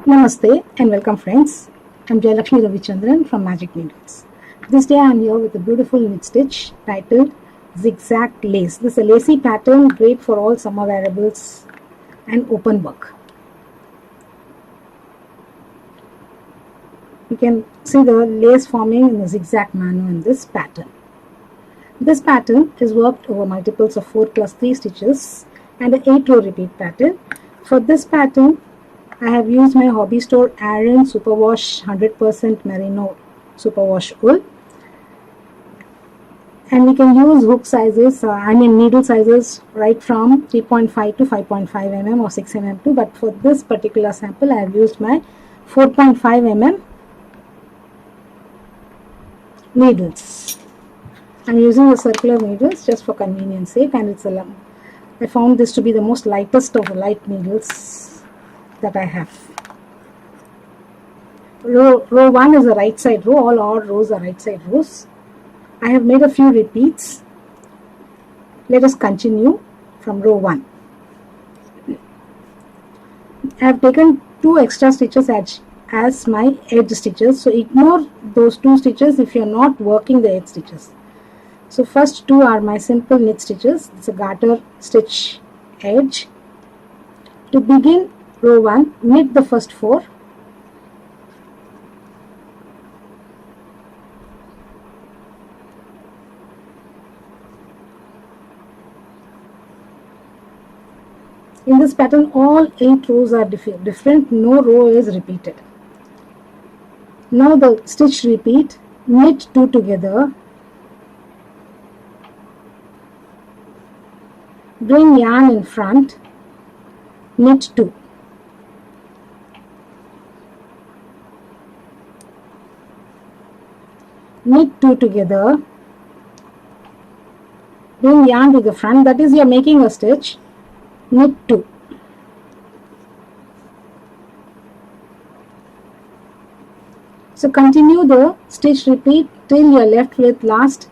Namaste and welcome friends. I'm Jayalakshmi Ravichandran from Magic Needles. This day I'm here with a beautiful knit stitch titled Zigzag Lace. This is a lacy pattern great for all summer wearables and open work. You can see the lace forming in a zigzag manner in this pattern. This pattern is worked over multiples of 4 plus 3 stitches and an 8 row repeat pattern. For this pattern I have used my hobby store Abbr Superwash 100% Merino Superwash wool, and we can use hook sizes, needle sizes right from 3.5 to 5.5 mm or 6 mm too, but for this particular sample I have used my 4.5 mm needles. I am using the circular needles just for convenience sake, and I found this to be the most lightest of the light needles that I have. Row 1 is a right side row. All odd rows are right side rows. I have made a few repeats. Let us continue from row 1. I have taken 2 extra stitches as my edge stitches, so ignore those 2 stitches if you are not working the edge stitches. So first 2 are my simple knit stitches. It's a garter stitch edge. To begin row 1, knit the first 4. In this pattern all 8 rows are different, no row is repeated. Now the stitch repeat, knit 2 together, bring yarn in front, knit 2. Knit 2 together, bring yarn to the front, that is you are making a stitch, knit 2. So continue the stitch repeat till you are left with last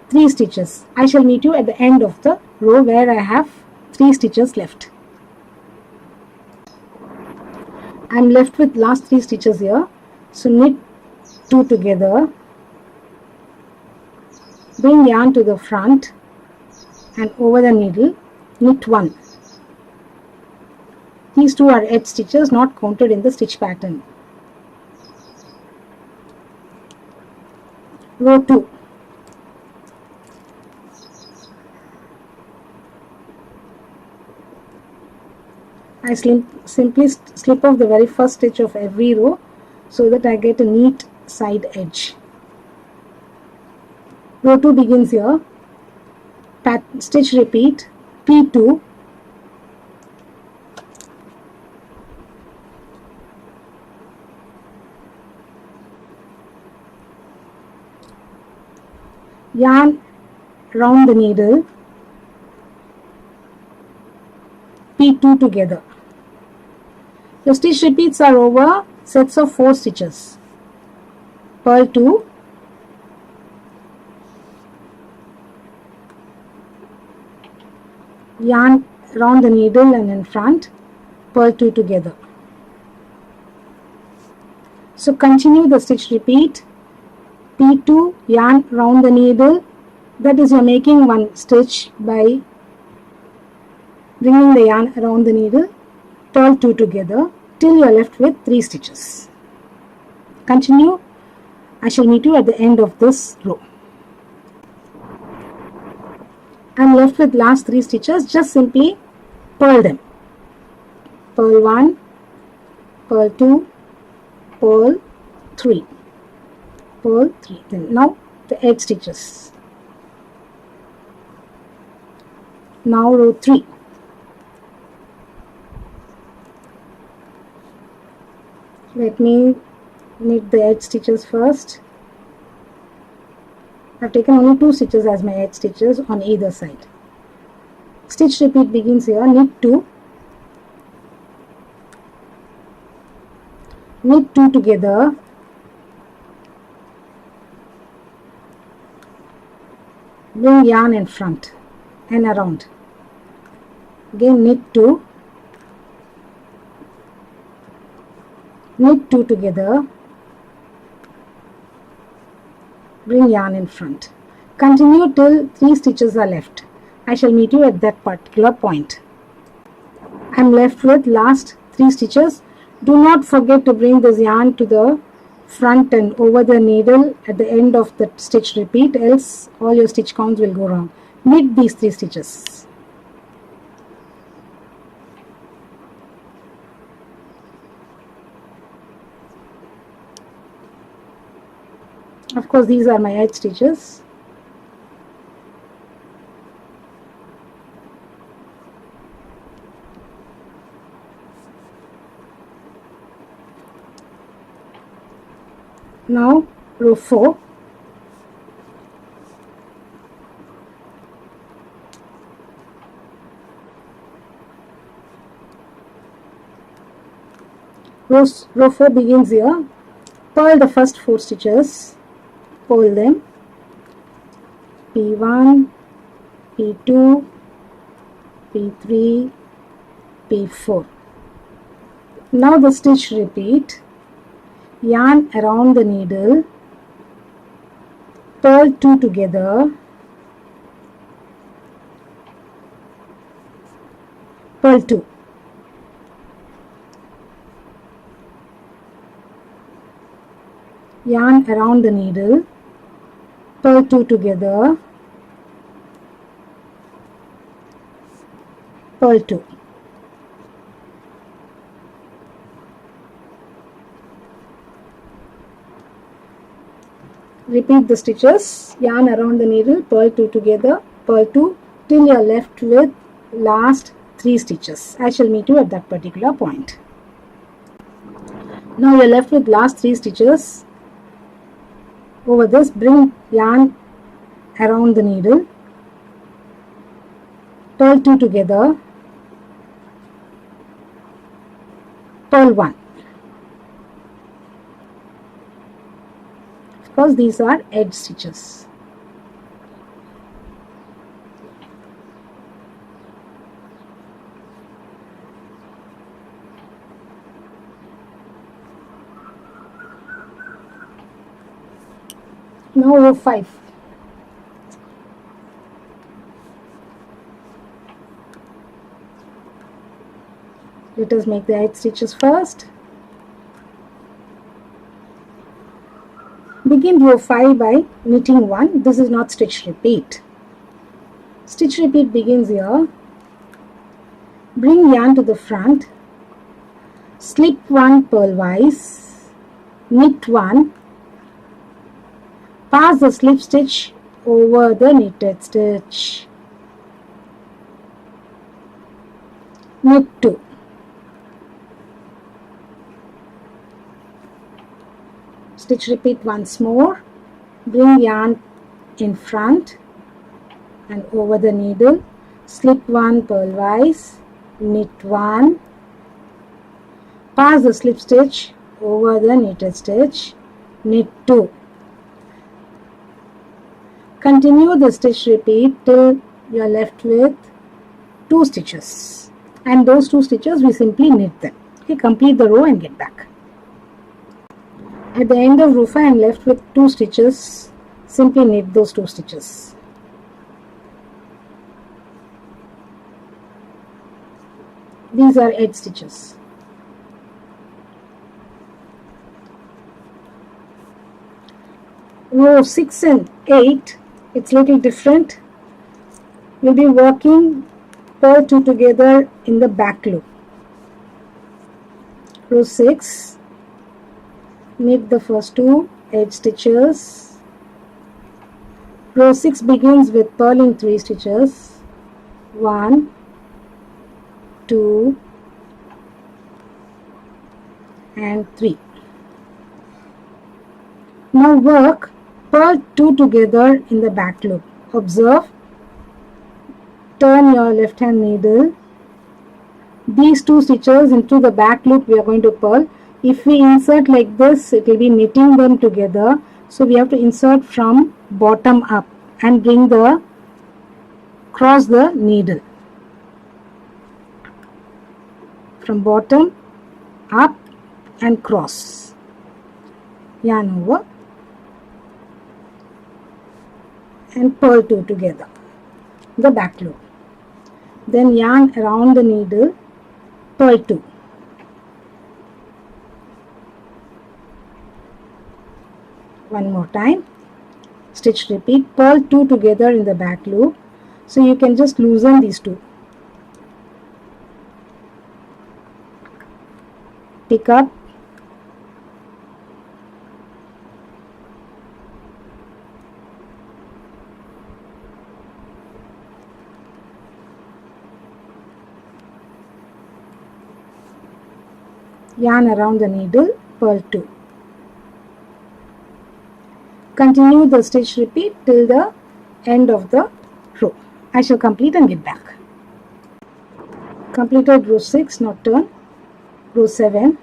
3 stitches. I shall meet you at the end of the row where I have 3 stitches left. I am left with last 3 stitches here. So knit 2 together, bring yarn to the front and over the needle, knit 1. These 2 are edge stitches not counted in the stitch pattern. Row 2. I simply slip off the very first stitch of every row so that I get a neat side edge. Row 2 begins here. Stitch repeat, P2, yarn round the needle, P2 together. The stitch repeats are over sets of 4 stitches. Purl 2, yarn round the needle and in front, purl 2 together. So continue the stitch repeat, P2, yarn round the needle, that is you are making one stitch by bringing the yarn around the needle, purl 2 together till you are left with 3 stitches. Continue. I shall meet you at the end of this row. I am left with last 3 stitches, just simply purl them. Purl 1, purl 2, purl 3, purl 3. Then now the edge stitches. Now row 3. Let me knit the edge stitches first. I have taken only 2 stitches as my edge stitches on either side. Stitch repeat begins here, knit 2, knit 2 together, bring yarn in front and around, again knit 2, knit 2 together, bring yarn in front. Continue till 3 stitches are left. I shall meet you at that particular point. I am left with last 3 stitches. Do not forget to bring this yarn to the front and over the needle at the end of the stitch repeat, else all your stitch counts will go wrong. Knit these 3 stitches. Of course, these are my edge stitches. Now row 4. Row 4 begins here. Purl the first 4 stitches, purl them, P1, P2, P3, P4. Now the stitch repeat. Yarn around the needle, purl 2 together, purl 2. Yarn around the needle, purl 2 together, purl 2. Repeat the stitches, yarn around the needle, purl 2 together, purl 2 till you are left with last 3 stitches. I shall meet you at that particular point. Now you are left with last 3 stitches. Over this, bring yarn around the needle, purl 2 together, purl 1. Because these are edge stitches. Now row 5. Let us make the edge stitches first. Begin row 5 by knitting 1. This is not stitch repeat. Stitch repeat begins here. Bring yarn to the front, slip 1 purlwise, knit 1, pass the slip stitch over the knitted stitch, knit 2. Stitch repeat once more. Bring yarn in front and over the needle, slip 1 purlwise, knit 1, pass the slip stitch over the knitted stitch, knit 2. Continue the stitch repeat till you are left with 2 stitches, and those 2 stitches we simply knit them. Okay, complete the row and get back. At the end of row 5 I am left with 2 stitches. Simply knit those 2 stitches. These are edge stitches. Row 6 and 8, it's little different. We'll be working purl 2 together in the back loop. Row 6. Knit the first 2 edge stitches. Row 6 begins with purling 3 stitches. 1, 2 and 3. Now work purl 2 together in the back loop. Observe, turn your left hand needle. These 2 stitches into the back loop we are going to purl. If we insert like this, it will be knitting them together. So we have to insert from bottom up and bring the cross the needle. From bottom up and cross, yarn over and purl 2 together, the back loop. Then yarn around the needle, purl 2. One more time, stitch repeat, purl 2 together in the back loop. So you can just loosen these two. Pick up, yarn around the needle, purl 2. Continue the stitch repeat till the end of the row. I shall complete and get back. Completed row 6, now turn row 7.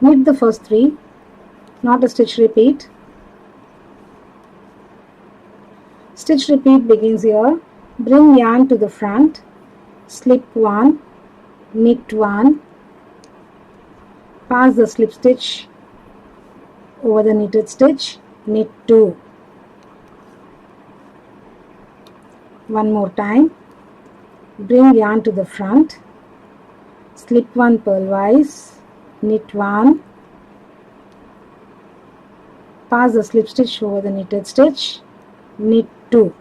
Knit the first 3, not a stitch repeat. Stitch repeat begins here. Bring yarn to the front, slip 1, knit 1, pass the slip stitch over the knitted stitch, knit 2. One more time, bring yarn to the front, slip 1 purlwise, knit 1, pass the slip stitch over the knitted stitch, knit 2.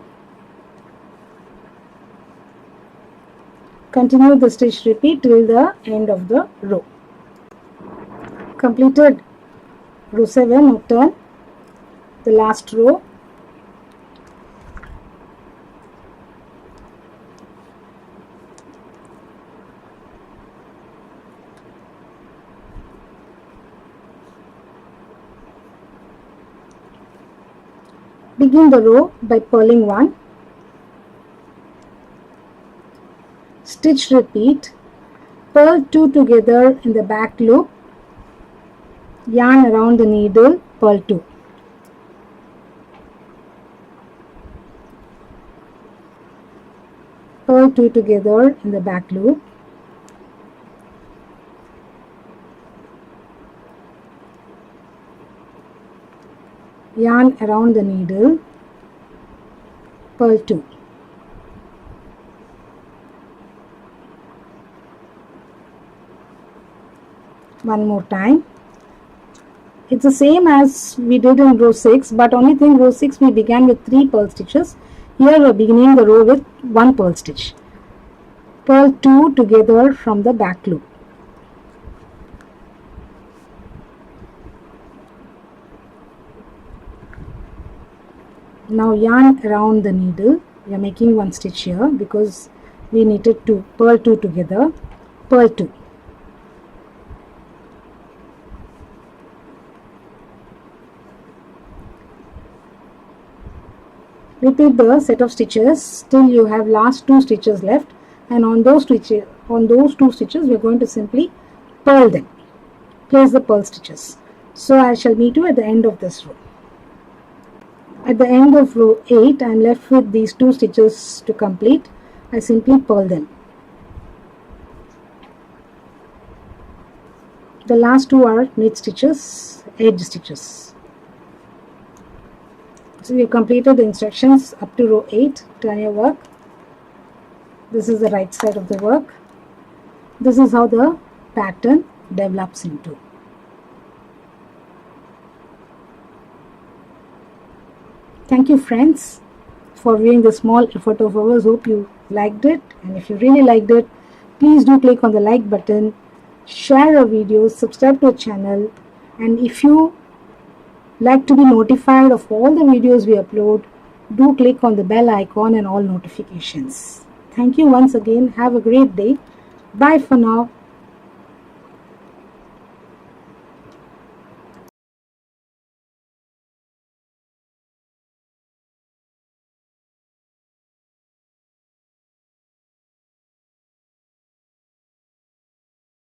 Continue the stitch repeat till the end of the row. Completed row 7, now turn the last row. Begin the row by purling 1. Stitch repeat, purl 2 together in the back loop, yarn around the needle, purl 2. Purl 2 together in the back loop, yarn around the needle, purl 2. One more time. It's the same as we did in row 6, but only thing row 6 we began with 3 purl stitches. Here we are beginning the row with 1 purl stitch. Purl 2 together from the back loop. Now yarn around the needle. We are making 1 stitch here because we knitted 2, purl 2 together, purl 2. Repeat the set of stitches till you have last 2 stitches left, and on those 2 stitches we are going to simply purl them. Place the purl stitches. So I shall meet you at the end of this row. At the end of row 8 I am left with these 2 stitches to complete. I simply purl them. The last 2 are knit stitches, edge stitches. So we have completed the instructions up to row 8. Turn your work. This is the right side of the work. This is how the pattern develops into. Thank you friends for viewing the small effort of ours. Hope you liked it, and if you really liked it, please do click on the like button, share our videos, subscribe to our channel, and if you like to be notified of all the videos we upload, do click on the bell icon and all notifications. Thank you once again. Have a great day. Bye for now.